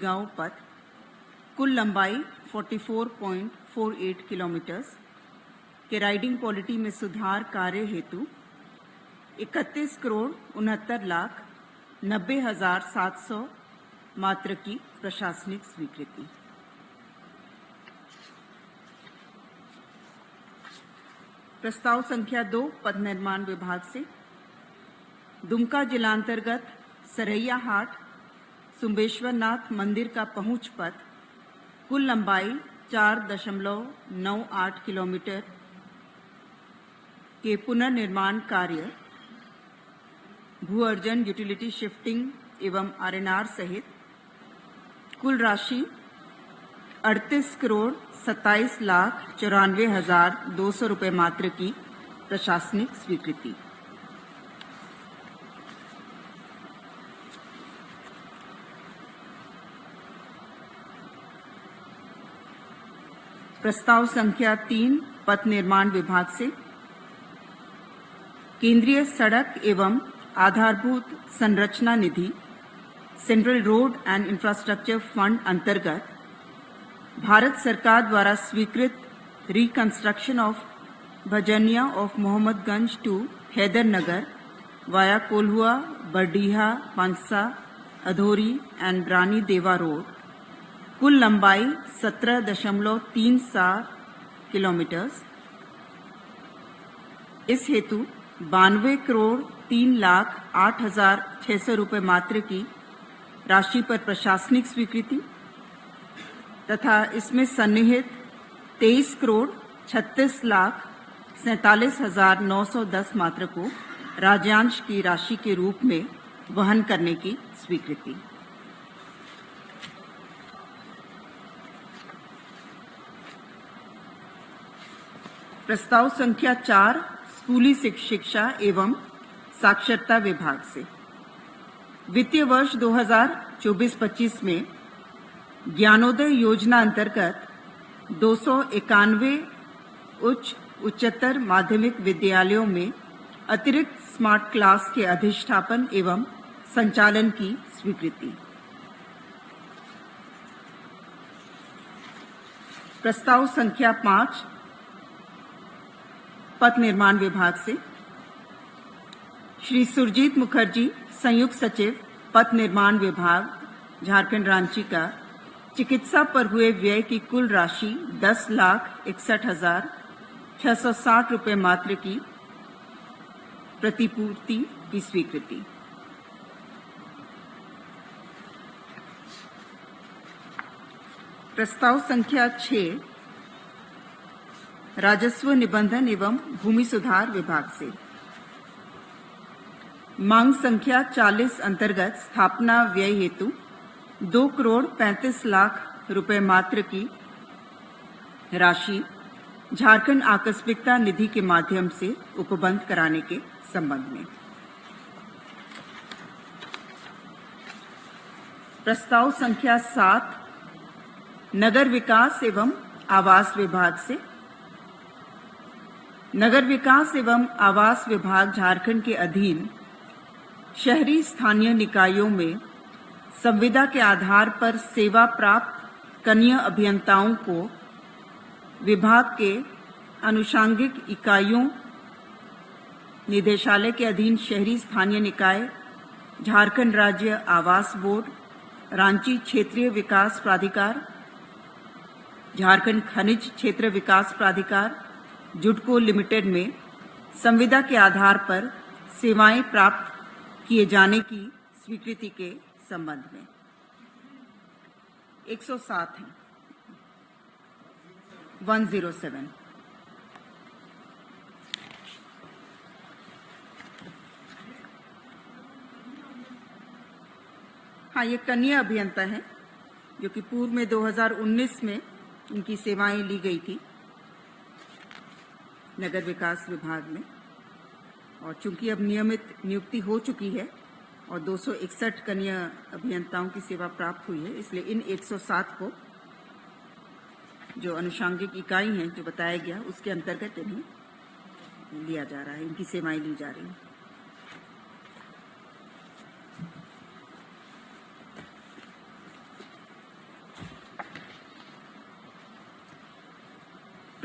बीगांव पथ, कुल लंबाई 44.48 किलोमीटर्स के राइडिंग क्वालिटी में सुधार कार्य हेतु 31,69,90,700 मात्र की प्रशासनिक स्वीकृति। प्रस्ताव संख्या 2 पथ निर्माण विभाग से दुमका जिलांतर्गत सरैया हाट सुंबेश्वरनाथ मंदिर का पहुंच पथ, कुल लंबाई 4.98 किलोमीटर के पुनर्निर्माण कार्य भू अर्जन, यूटिलिटी शिफ्टिंग एवं आरएनआर सहित कुल राशि 38,27,94,200 रुपये मात्र की प्रशासनिक स्वीकृति। प्रस्ताव संख्या 3 पथ निर्माण विभाग से केंद्रीय सड़क एवं आधारभूत संरचना निधि central road and infrastructure fund अंतर्गत भारत सरकार द्वारा स्वीकृत reconstruction of Bhajaniya of Mohammadganj to Haidarnagar via Kolhua, Bardiha, Pansa, Adhori and Brani Deva road, कुल लंबाई 17.37 किलोमीटर्स। इस हेतु 92,03,08,600 रुपये मात्र की राशि पर प्रशासनिक स्वीकृति तथा इसमें सन्निहित 23,36,47,910 मात्र को राज्यांश की राशि के रूप में वहन करने की स्वीकृति। प्रस्ताव संख्या 4 स्कूली शिक्षा एवं साक्षरता विभाग से वित्तीय वर्ष 2024-25 में ज्ञानोदय योजना अंतर्गत 291 उच्चतर माध्यमिक विद्यालयों में अतिरिक्त स्मार्ट क्लास के अधिष्ठापन एवं संचालन की स्वीकृति। प्रस्ताव संख्या 5 पथ निर्माण विभाग से श्री सुरजीत मुखर्जी, संयुक्त सचिव पथ निर्माण विभाग, झारखंड रांची का चिकित्सा पर हुए व्यय की कुल राशि 10,61,660 रुपये मात्र की प्रतिपूर्ति की स्वीकृति। प्रस्ताव संख्या 6 राजस्व निबंधन एवं भूमि सुधार विभाग से मांग संख्या 40 अंतर्गत स्थापना व्यय हेतु 2,35,00,000 रुपये मात्र की राशि झारखंड आकस्मिकता निधि के माध्यम से उपबंध कराने के संबंध में। प्रस्ताव संख्या 7 नगर विकास एवं आवास विभाग से नगर विकास एवं आवास विभाग झारखंड के अधीन शहरी स्थानीय निकायों में संविदा के आधार पर सेवा प्राप्त कनीय अभियंताओं को विभाग के अनुषांगिक इकाइयों निदेशालय के अधीन शहरी स्थानीय निकाय, झारखंड राज्य आवास बोर्ड, रांची क्षेत्रीय विकास प्राधिकार, झारखंड खनिज क्षेत्र विकास प्राधिकार, जुडको लिमिटेड में संविदा के आधार पर सेवाएं प्राप्त किए जाने की स्वीकृति के संबंध में 107 है 107। हाँ, ये कनीय अभियंता है जो कि पूर्व में 2019 में इनकी सेवाएं ली गई थी नगर विकास विभाग में, और चूंकि अब नियमित नियुक्ति हो चुकी है और 261 कनीय अभियंताओं की सेवा प्राप्त हुई है, इसलिए इन 107 को जो अनुषांगिक इकाई हैं जो बताया गया उसके अंतर्गत इन्हें लिया जा रहा है, इनकी सेवाएं ली जा रही हैं।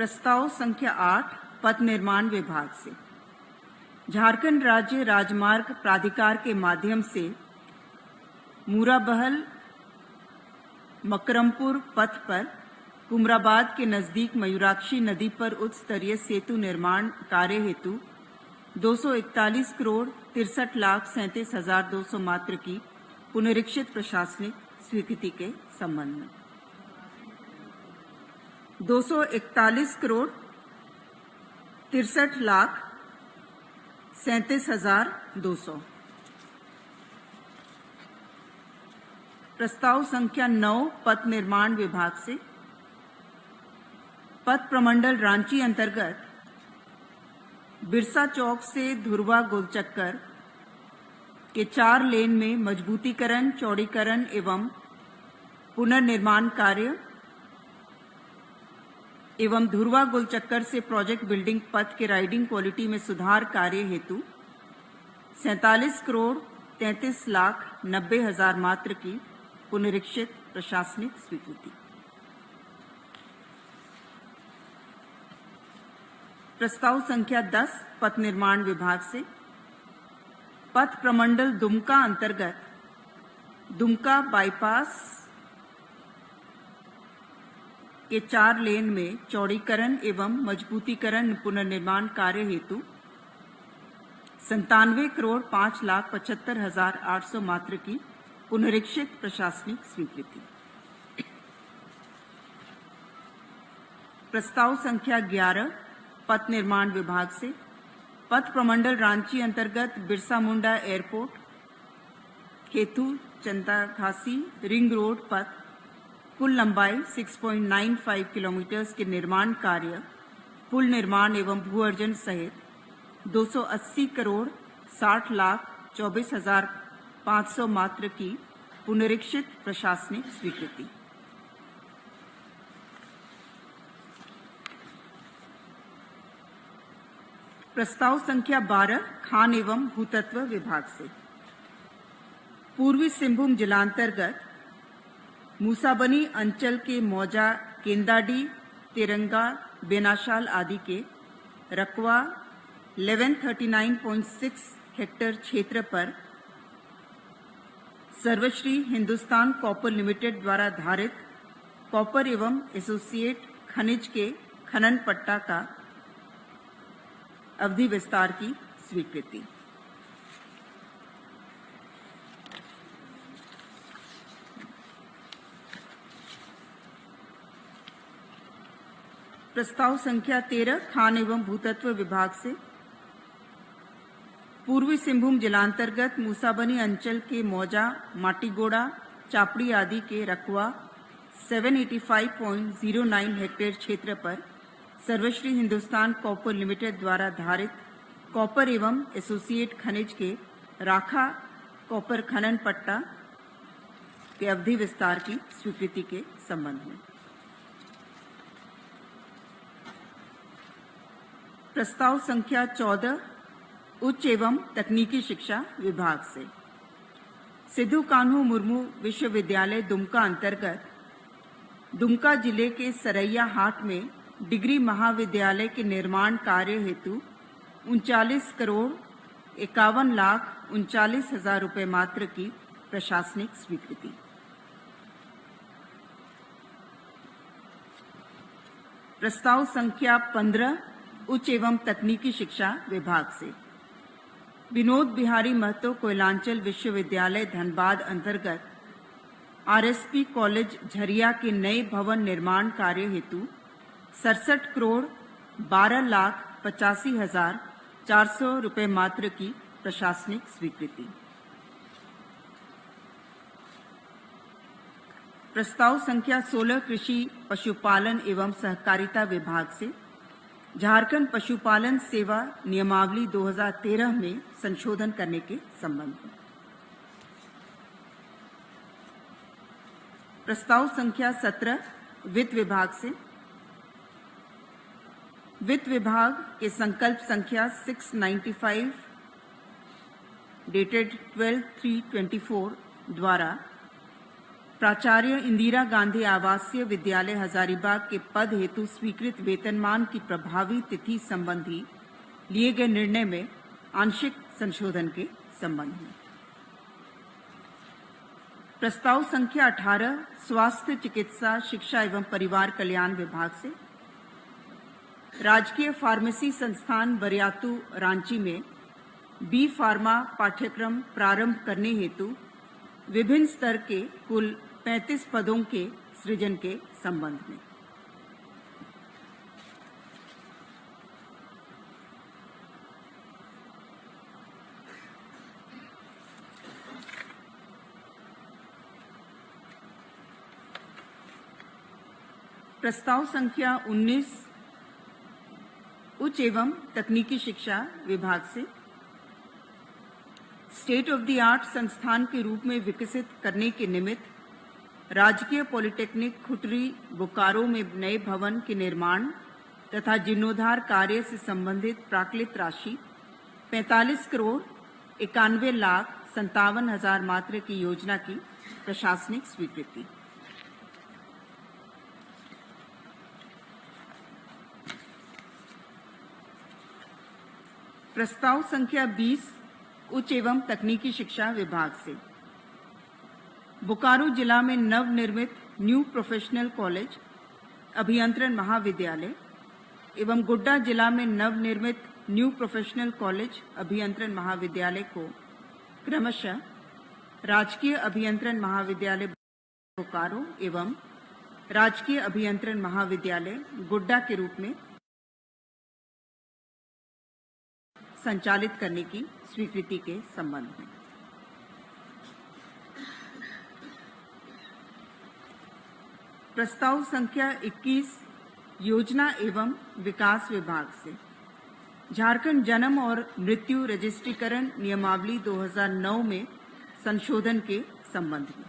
प्रस्ताव संख्या 8 पथ निर्माण विभाग से झारखंड राज्य राजमार्ग प्राधिकार के माध्यम से मूराबहल मकरमपुर पथ पर कुमराबाद के नजदीक मयूराक्षी नदी पर उच्च स्तरीय सेतु निर्माण कार्य हेतु 241 करोड़ 63,37,200 मात्र की पुनरीक्षित प्रशासनिक स्वीकृति के संबंध में 241 करोड़ 63,37,200। प्रस्ताव संख्या 9 पथ निर्माण विभाग से पथ प्रमंडल रांची अंतर्गत बिरसा चौक से धुरवा गोलचक्कर के 4 लेन में मजबूतीकरण, चौड़ीकरण एवं पुनर्निर्माण कार्य एवं धुरवा गोलचक्कर से प्रोजेक्ट बिल्डिंग पथ के राइडिंग क्वालिटी में सुधार कार्य हेतु 47 करोड़ 33,90,000 मात्र की पुनरीक्षित प्रशासनिक स्वीकृति। प्रस्ताव संख्या 10 पथ निर्माण विभाग से पथ प्रमंडल दुमका अंतर्गत दुमका बाईपास के 4 लेन में चौड़ीकरण एवं मजबूतीकरण पुनर्निर्माण कार्य हेतु 97 करोड़ 5,75,800 मात्र की पुनरीक्षित प्रशासनिक स्वीकृति। प्रस्ताव संख्या 11 पथ निर्माण विभाग से पथ प्रमंडल रांची अंतर्गत बिरसा मुंडा एयरपोर्ट हेतु चंदाखासी रिंग रोड पथ कुल लंबाई 6.95 किलोमीटर के निर्माण कार्य, पुल निर्माण एवं भू अर्जन सहित 280 करोड़ 60,24,500 मात्र की पुनरीक्षित प्रशासनिक स्वीकृति। प्रस्ताव संख्या 12 खान एवं भूतत्व विभाग से पूर्वी सिंहभूम जिलांतर्गत मूसाबनी अंचल के मौजा, केंदाडी, तिरंगा, बेनाशाल आदि के रकवा 1139.6 हेक्टेयर क्षेत्र पर सर्वश्री हिंदुस्तान कॉपर लिमिटेड द्वारा धारित कॉपर एवं एसोसिएट खनिज के खनन पट्टा का अवधि विस्तार की स्वीकृति। प्रस्ताव संख्या 13 खान एवं भूतत्व विभाग से पूर्वी सिंहभूम जिलांतर्गत मूसाबनी अंचल के मौजा, माटीगोड़ा, चापड़ी आदि के रकवा 785.09 हेक्टेयर क्षेत्र पर सर्वश्री हिंदुस्तान कॉपर लिमिटेड द्वारा धारित कॉपर एवं एसोसिएट खनिज के राखा कॉपर खनन पट्टा के अवधि विस्तार की स्वीकृति के संबंध में। प्रस्ताव संख्या 14 उच्च एवं तकनीकी शिक्षा विभाग से सिद्धू कान्हू मुर्मू विश्वविद्यालय दुमका अंतर्गत दुमका जिले के सरैया हाट में डिग्री महाविद्यालय के निर्माण कार्य हेतु 39 करोड़ 51,39,000 रुपये मात्र की प्रशासनिक स्वीकृति। प्रस्ताव संख्या 15 उच्च एवं तकनीकी शिक्षा विभाग से विनोद बिहारी महतो कोयलांचल विश्वविद्यालय धनबाद अंतर्गत आरएसपी कॉलेज झरिया के नए भवन निर्माण कार्य हेतु 67 करोड़ 12,85,400 रुपये मात्र की प्रशासनिक स्वीकृति। प्रस्ताव संख्या 16 कृषि पशुपालन एवं सहकारिता विभाग से झारखंड पशुपालन सेवा नियमावली 2013 में संशोधन करने के संबंध में। प्रस्ताव संख्या 17 वित्त विभाग से वित्त विभाग के संकल्प संख्या 695 डेटेड 12/3/24 द्वारा प्राचार्य इंदिरा गांधी आवासीय विद्यालय हजारीबाग के पद हेतु स्वीकृत वेतनमान की प्रभावी तिथि संबंधी लिए गए निर्णय में आंशिक संशोधन के संबंध में। प्रस्ताव संख्या 18 स्वास्थ्य चिकित्सा शिक्षा एवं परिवार कल्याण विभाग से राजकीय फार्मेसी संस्थान बरियातू रांची में बी फार्मा पाठ्यक्रम प्रारंभ करने हेतु विभिन्न स्तर के कुल 35 पदों के सृजन के संबंध में। प्रस्ताव संख्या 19 उच्च एवं तकनीकी शिक्षा विभाग से स्टेट ऑफ द आर्ट संस्थान के रूप में विकसित करने के निमित्त राजकीय पॉलिटेक्निक खुटरी बोकारो में नए भवन के निर्माण तथा जीर्णोद्धार कार्य से संबंधित प्राकृत राशि 45 करोड़ 91 लाख 57 हजार मात्र की योजना की प्रशासनिक स्वीकृति। प्रस्ताव संख्या 20 उच्च एवं तकनीकी शिक्षा विभाग से बोकारो जिला में नवनिर्मित न्यू प्रोफेशनल कॉलेज अभियंत्रण महाविद्यालय एवं गोड्डा जिला में नवनिर्मित न्यू प्रोफेशनल कॉलेज अभियंत्रण महाविद्यालय को क्रमशः राजकीय अभियंत्रण महाविद्यालय बोकारो एवं राजकीय अभियंत्रण महाविद्यालय गोड्डा के रूप में संचालित करने की स्वीकृति के संबंध में। प्रस्ताव संख्या 21 योजना एवं विकास विभाग से झारखंड जन्म और मृत्यु रजिस्ट्रीकरण नियमावली 2009 में संशोधन के संबंध में।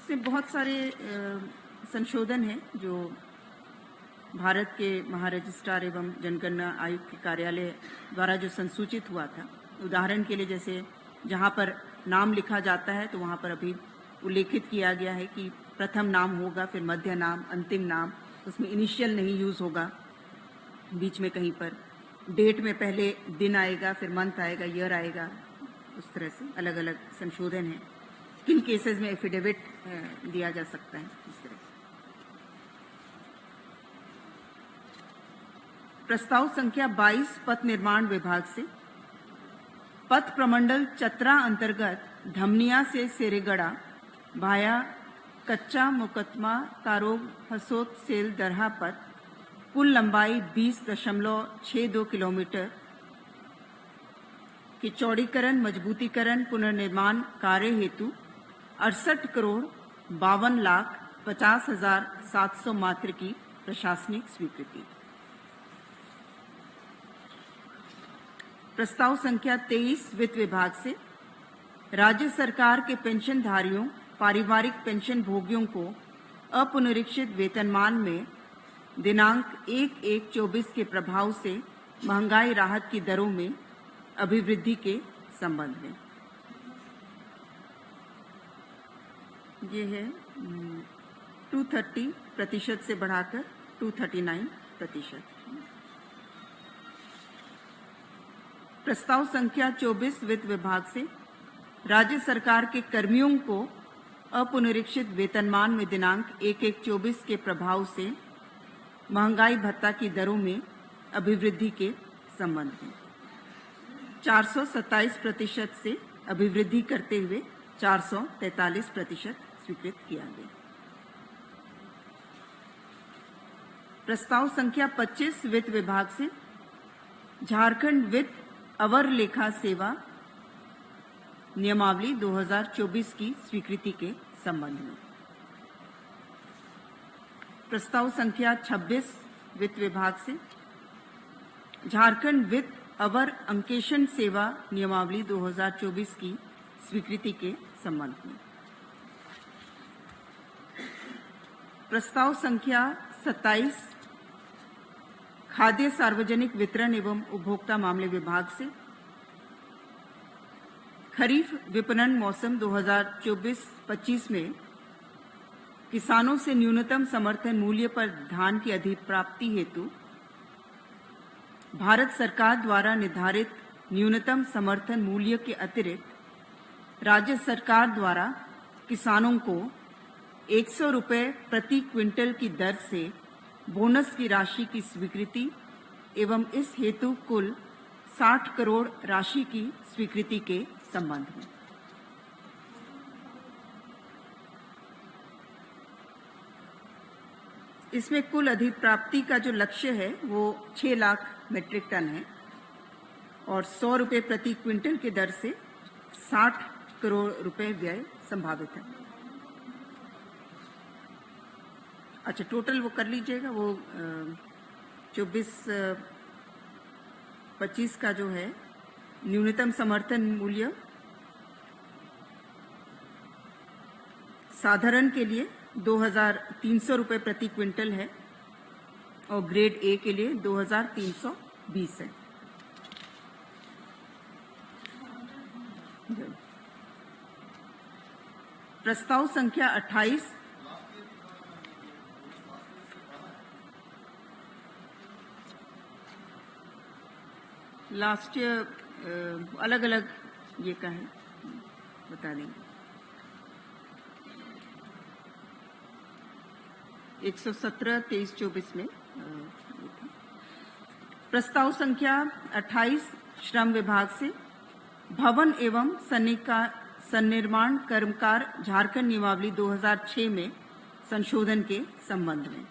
से बहुत सारे संशोधन हैं जो भारत के महारजिस्ट्रार एवं जनगणना आयुक्त के कार्यालय द्वारा जो संसूचित हुआ था। उदाहरण के लिए जैसे जहां पर नाम लिखा जाता है तो वहां पर अभी उल्लेखित किया गया है कि प्रथम नाम होगा, फिर मध्य नाम, अंतिम नाम, उसमें इनिशियल नहीं यूज होगा, बीच में कहीं पर डेट में पहले दिन आएगा, फिर मंथ आएगा, ईयर आएगा। उस तरह से अलग अलग संशोधन है। किन केसेस में एफिडेविट दिया जा सकता है, इस तरह से। प्रस्ताव संख्या 22 पथ निर्माण विभाग से पथ प्रमंडल चतरा अंतर्गत धमनिया से सेरेगड़ा भाया कच्चा मुकदमा कारोग हसोत सेल दरहा पथ कुल लंबाई 20.62 किलोमीटर की चौड़ीकरण मजबूतीकरण पुनर्निर्माण कार्य हेतु 68 करोड़ 52 लाख 50 हजार 700 मात्र की प्रशासनिक स्वीकृति। प्रस्ताव संख्या 23 वित्त विभाग से राज्य सरकार के पेंशनधारियों पारिवारिक पेंशन भोगियों को अपुनरीक्षित वेतनमान में दिनांक 1/1/24 के प्रभाव से महंगाई राहत की दरों में अभिवृद्धि के संबंध में। ये है 230% से बढ़ाकर 239%। प्रस्ताव संख्या 24 वित्त विभाग से राज्य सरकार के कर्मियों को अपुनरीक्षित वेतनमान में दिनांक 1/1/24 के प्रभाव से महंगाई भत्ता की दरों में अभिवृद्धि के संबंध में 427% से अभिवृद्धि करते हुए 443% स्वीकृत किया गया। प्रस्ताव संख्या 25 वित्त विभाग से झारखंड वित्त अवर लेखा सेवा नियमावली 2024 की स्वीकृति के संबंध में। प्रस्ताव संख्या 26 वित्त विभाग से झारखंड वित्त अवर अंकेशन सेवा नियमावली 2024 की स्वीकृति के संबंध में। प्रस्ताव संख्या 27 खाद्य सार्वजनिक वितरण एवं उपभोक्ता मामले विभाग से खरीफ विपणन मौसम 2024-25 में किसानों से न्यूनतम समर्थन मूल्य पर धान की अधिप्राप्ति हेतु भारत सरकार द्वारा निर्धारित न्यूनतम समर्थन मूल्य के अतिरिक्त राज्य सरकार द्वारा किसानों को 100 रुपये प्रति क्विंटल की दर से बोनस की राशि की स्वीकृति एवं इस हेतु कुल 60 करोड़ राशि की स्वीकृति के संबंध में इसमें कुल अधिप्राप्ति का जो लक्ष्य है वो 6 लाख मीट्रिक टन है और 100 रुपये प्रति क्विंटल की दर से 60 करोड़ रुपए व्यय संभावित है। अच्छा, टोटल वो कर लीजिएगा, वो 24-25 का जो है न्यूनतम समर्थन मूल्य साधारण के लिए 2,300 रुपये प्रति क्विंटल है और ग्रेड ए के लिए 2,320 है। प्रस्ताव संख्या 28 लास्ट अलग अलग ये का है, बता देंगे। 117, 23, 24 में प्रस्ताव संख्या 28 श्रम विभाग से भवन एवं सन्निर्माण कर्मकार झारखंड नियमावली 2006 में संशोधन के संबंध में।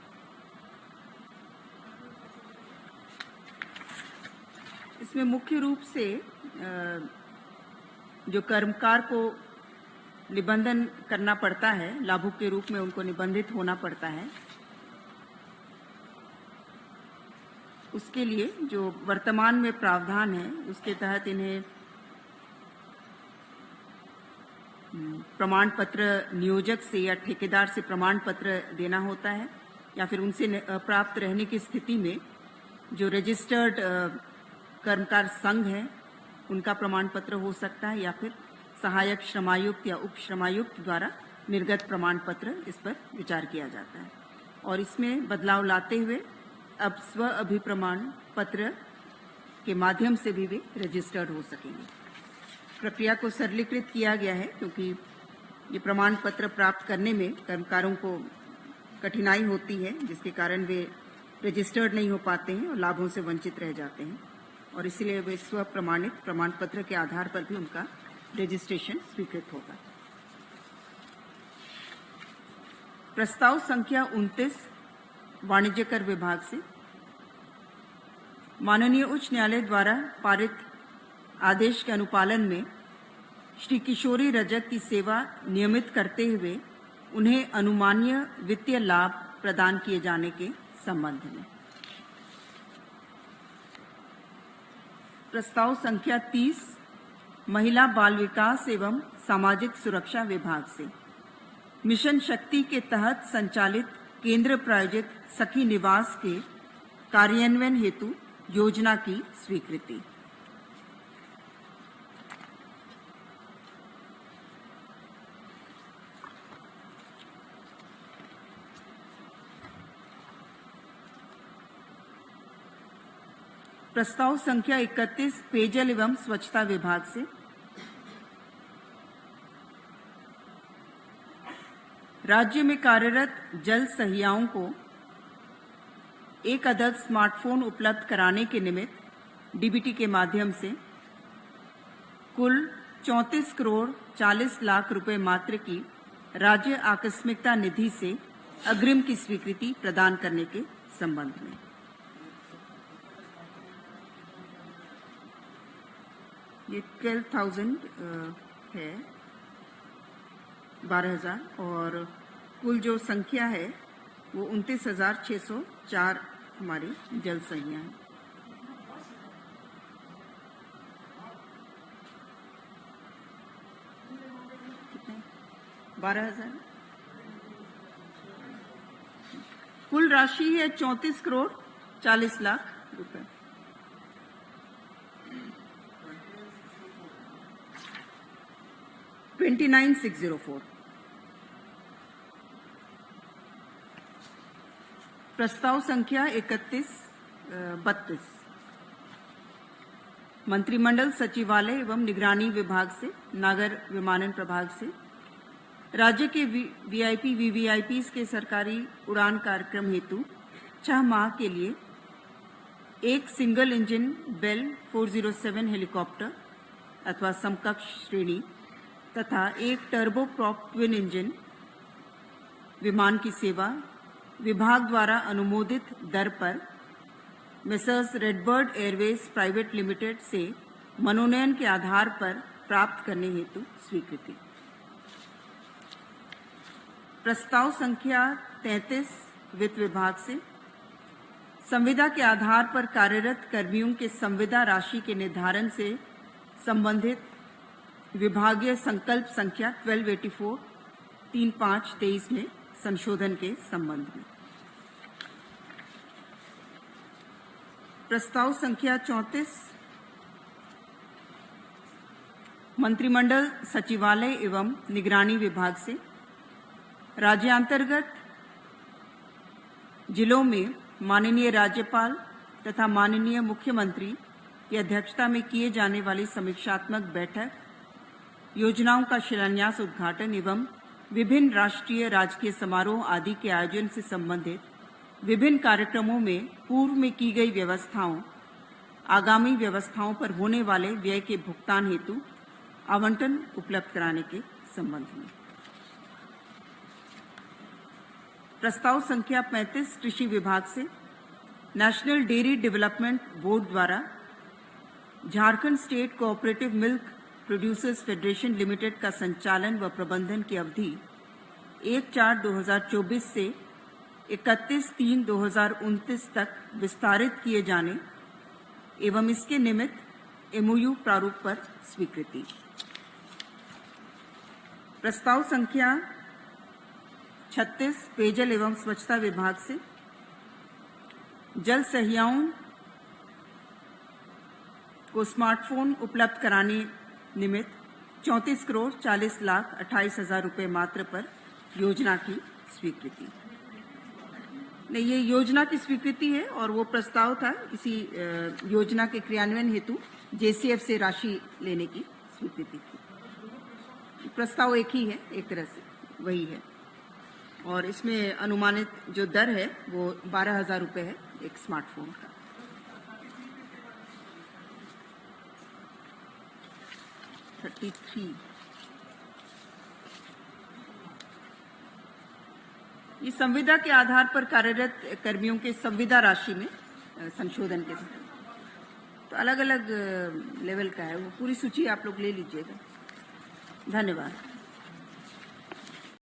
इसमें मुख्य रूप से जो कर्मकार को निबंधन करना पड़ता है, लाभुक के रूप में उनको निबंधित होना पड़ता है, उसके लिए जो वर्तमान में प्रावधान है उसके तहत इन्हें प्रमाण पत्र नियोजक से या ठेकेदार से प्रमाण पत्र देना होता है, या फिर उनसे प्राप्त रहने की स्थिति में जो रजिस्टर्ड कर्मकार संघ है उनका प्रमाण पत्र हो सकता है, या फिर सहायक श्रमायुक्त या उप श्रमायुक्त द्वारा निर्गत प्रमाण पत्र इस पर विचार किया जाता है। और इसमें बदलाव लाते हुए अब स्व अभिप्रमाण पत्र के माध्यम से भी वे रजिस्टर्ड हो सकेंगे। प्रक्रिया को सरलीकृत किया गया है क्योंकि ये प्रमाण पत्र प्राप्त करने में कर्मकारों को कठिनाई होती है, जिसके कारण वे रजिस्टर्ड नहीं हो पाते हैं और लाभों से वंचित रह जाते हैं, और इसलिए वे स्व प्रमाणित प्रमाण पत्र के आधार पर भी उनका रजिस्ट्रेशन स्वीकृत होगा। प्रस्ताव संख्या 29 वाणिज्य कर विभाग से माननीय उच्च न्यायालय द्वारा पारित आदेश के अनुपालन में श्री किशोरी रजक की सेवा नियमित करते हुए उन्हें अनुमानीय वित्तीय लाभ प्रदान किए जाने के संबंध में। प्रस्ताव संख्या 30 महिला बाल विकास एवं सामाजिक सुरक्षा विभाग से मिशन शक्ति के तहत संचालित केंद्र प्रायोजित सखी निवास के कार्यान्वयन हेतु योजना की स्वीकृति। प्रस्ताव संख्या 31 पेयजल एवं स्वच्छता विभाग से राज्य में कार्यरत जल सहियाओं को एक अदद स्मार्टफोन उपलब्ध कराने के निमित्त डीबीटी के माध्यम से कुल 34 करोड़ 40 लाख रुपए मात्र की राज्य आकस्मिकता निधि से अग्रिम की स्वीकृति प्रदान करने के संबंध में। ये 12,000 है, 12,000, और कुल जो संख्या है वो 29,604 हमारी जल सहियां हैं। कितने? 12,000। कुल राशि है 34 करोड़ 40 लाख रुपए। 29604। प्रस्ताव संख्या 3132 मंत्रिमंडल सचिवालय एवं निगरानी विभाग से, नागर विमानन प्रभाग से राज्य के वीआईपी वीवीआईपीज के सरकारी उड़ान कार्यक्रम हेतु 6 माह के लिए एक सिंगल इंजन बेल 407 हेलीकॉप्टर अथवा समकक्ष श्रेणी तथा एक टर्बो प्रॉप ट्विन इंजन विमान की सेवा विभाग द्वारा अनुमोदित दर पर messrs RedBird Airways private limited से मनोनयन के आधार पर प्राप्त करने हेतु स्वीकृति। प्रस्ताव संख्या 33 वित्त विभाग से संविदा के आधार पर कार्यरत कर्मियों के संविदा राशि के निर्धारण से संबंधित विभागीय संकल्प संख्या 1284 3523 में संशोधन के संबंध में। प्रस्ताव संख्या 34 मंत्रिमंडल सचिवालय एवं निगरानी विभाग से राज्यांतर्गत जिलों में माननीय राज्यपाल तथा माननीय मुख्यमंत्री की अध्यक्षता में किए जाने वाली समीक्षात्मक बैठक, योजनाओं का शिलान्यास उद्घाटन एवं विभिन्न राष्ट्रीय राजकीय समारोह आदि के आयोजन से संबंधित विभिन्न कार्यक्रमों में पूर्व में की गई व्यवस्थाओं, आगामी व्यवस्थाओं पर होने वाले व्यय के भुगतान हेतु आवंटन उपलब्ध कराने के संबंध में। प्रस्ताव संख्या 35 कृषि विभाग से नेशनल डेयरी डेवलपमेंट बोर्ड द्वारा Jharkhand state cooperative milk producers federation limited का संचालन व प्रबंधन की अवधि 1/4/2024 से 31/3/2029 तक विस्तारित किए जाने एवं इसके निमित्त एमओयू प्रारूप पर स्वीकृति। प्रस्ताव संख्या 36 पेयजल एवं स्वच्छता विभाग से जल सहियाओं को स्मार्टफोन उपलब्ध कराने निमित्त 34,40,28,000 रुपये मात्र पर योजना की स्वीकृति। नहीं, ये योजना की स्वीकृति है और वो प्रस्ताव था इसी योजना के क्रियान्वयन हेतु जेसीएफ से राशि लेने की स्वीकृति थी। प्रस्ताव एक ही है, एक तरह से वही है और इसमें अनुमानित जो दर है वो 12,000 रुपये है एक स्मार्टफोन का। ये संविदा के आधार पर कार्यरत कर्मियों के संविदा राशि में संशोधन के तो अलग अलग लेवल का है, वो पूरी सूची आप लोग ले लीजिएगा। धन्यवाद।